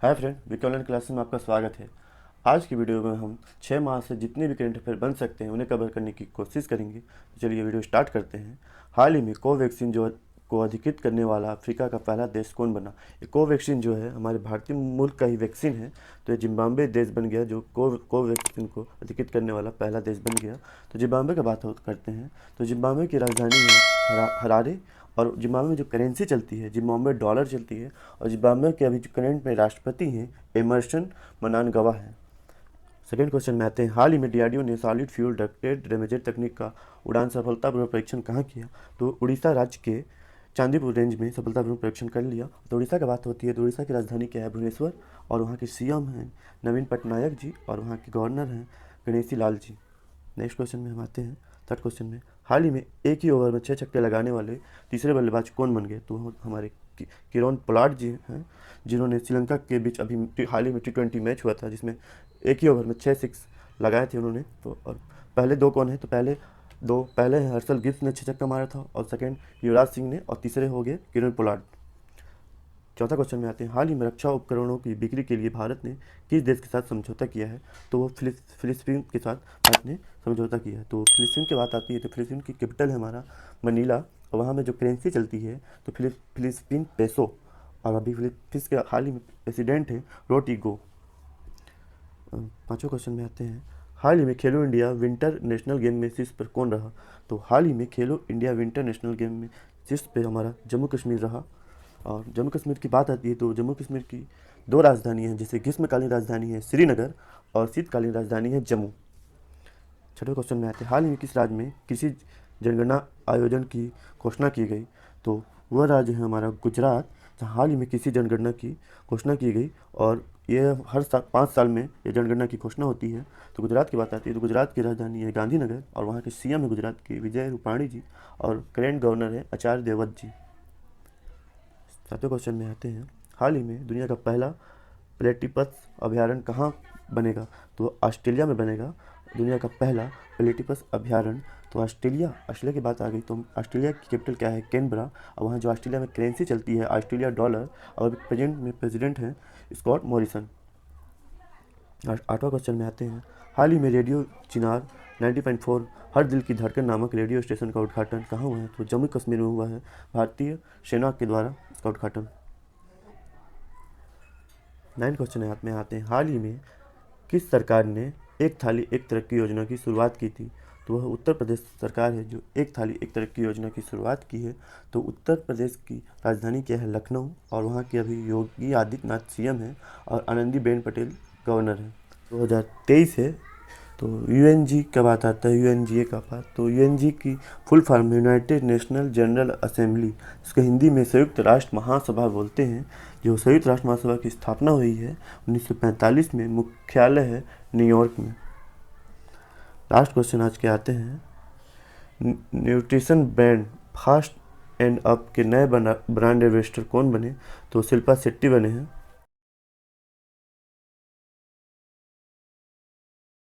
हाय friend, VK online classes में आपका स्वागत है। आज की वीडियो में हम 6 माह से जितने भी करंट अफेयर बन सकते हैं उन्हें कवर करने की कोशिश करेंगे। तो चलिए वीडियो स्टार्ट करते हैं। हाल ही में कोवैक्सीन को अधिकृत करने वाला अफ्रीका का पहला देश कौन बना? ये कोवैक्सीन जो है हमारे भारतीय मुल्क का ही वैक्सीन है। तो ये जिम्बाब्वे देश बन गया जो कोवैक्सीन को अधिकृत करने वाला पहला देश बन गया। तो जिम्बाब्वे की बात करते हैं। तो जिम्बाब्वे की राजधानी है हरारे। और जिम्बाब्वे में जो करेंसी चलती है जिम्बाब्वे डॉलर चलती है। और जिम्बाब्वे के अभी जो करंट में राष्ट्रपति हैं एमर्सन मनांगवा है। सेकेंड क्वेश्चन में आते हैं। हाल ही में डीआरडीओ ने सॉलिड फ्यूल डक्टेड डैमेजर तकनीक का उड़ान सफलतापूर्वक परीक्षण कहाँ किया? तो उड़ीसा राज्य के चांदीपुर रेंज में सफलतापूर्वक परीक्षण कर लिया। तो उड़ीसा की बात होती है तो उड़ीसा की राजधानी क्या है? भुवनेश्वर। और वहाँ के सीएम हैं नवीन पटनायक जी और वहाँ के गवर्नर हैं गणेशी लाल जी। नेक्स्ट क्वेश्चन में हम आते हैं। थर्ड क्वेश्चन में हाल ही में एक ही ओवर में 6 छक्के लगाने वाले तीसरे बल्लेबाज कौन बन गए? तो हमारे किरोन पोलार्ड जी हैं जिन्होंने श्रीलंका के बीच अभी हाल ही में T20 मैच हुआ था जिसमें एक ही ओवर में 6 सिक्स लगाए थे उन्होंने। तो और पहले दो कौन है? तो पहले हर्षल गिब्स ने 6 छक्का मारा था और सेकंड युवराज सिंह ने और तीसरे हो गए किरोन पोलार्ड। चौथा क्वेश्चन में आते हैं। हाल ही में रक्षा उपकरणों की बिक्री के लिए भारत ने किस देश के साथ समझौता किया है? तो वो फिलिस्तीन के साथ भारत ने समझौता किया है। तो फिलिस्तीन की बात आती है तो फिलिस्तीन की कैपिटल है हमारा मनीला। और वहाँ में जो करेंसी चलती है तो फिलिस्तीन पेसो। और अभी फिलिपींस के हाल ही में प्रेसिडेंट है रोड्रिगो। पाँचवें क्वेश्चन में आते हैं। हाल ही में खेलो इंडिया विंटर नेशनल गेम में शीर्ष पर कौन रहा? तो हाल ही में खेलो इंडिया विंटर नेशनल गेम में शीर्ष पर हमारा जम्मू कश्मीर रहा। और जम्मू कश्मीर की बात आती है तो जम्मू कश्मीर की दो राजधानी हैं, जैसे ग्रीष्मकालीन राजधानी है श्रीनगर और शीतकालीन राजधानी है जम्मू। छठे क्वेश्चन में आते हैं। हाल ही में किस राज्य में कृषि जनगणना आयोजन की घोषणा की गई? तो वह राज्य है हमारा गुजरात, जहाँ हाल ही में कृषि जनगणना की घोषणा की गई। और ये हर 5 साल में ये जनगणना की घोषणा होती है। तो गुजरात की बात आती है तो गुजरात की राजधानी है गांधीनगर और वहाँ के सीएम है गुजरात के विजय रूपाणी जी और करेंट गवर्नर है आचार्य देवव्रत जी। सातवें क्वेश्चन में आते हैं। हाल ही में दुनिया का पहला प्लेटिपस अभयारण्य कहाँ बनेगा? तो ऑस्ट्रेलिया में बनेगा दुनिया का पहला प्लेटिपस अभयारण्य। तो ऑस्ट्रेलिया की बात आ गई तो ऑस्ट्रेलिया की कैपिटल क्या है? कैनबरा। और वहाँ जो ऑस्ट्रेलिया में करेंसी चलती है ऑस्ट्रेलिया डॉलर। और प्रेजेंट में प्रेसिडेंट हैं स्कॉट मॉरिसन। आठवां क्वेश्चन में आते हैं। हाल ही में रेडियो चिनार 90.4 हर दिल की धड़कन नामक रेडियो स्टेशन का उद्घाटन कहाँ हुआ है? तो जम्मू कश्मीर में हुआ है, भारतीय सेना के द्वारा इसका उद्घाटन। 9 क्वेश्चन में आते हैं। हाल ही में किस सरकार ने एक थाली एक तरक्की योजना की शुरुआत की थी? तो वह उत्तर प्रदेश सरकार है जो एक थाली एक तरक्की योजना की शुरुआत की है। तो उत्तर प्रदेश की राजधानी क्या है? लखनऊ। और वहाँ के अभी योगी आदित्यनाथ सीएम है और आनंदीबेन पटेल गवर्नर है। 2023 है। तो यूएनजी का बात आता है, यूएनजीए का बात। तो यूएनजी की full form United national general assembly, इसको हिंदी में संयुक्त राष्ट्र महासभा बोलते हैं। जो संयुक्त राष्ट्र महासभा की स्थापना हुई है 1945 में, मुख्यालय है न्यूयॉर्क में। लास्ट क्वेश्चन आज के आते हैं। Nutrition brand fast and up के नए ब्रांड एम्बेसडर कौन बने? तो शिल्पा शेट्टी बने हैं।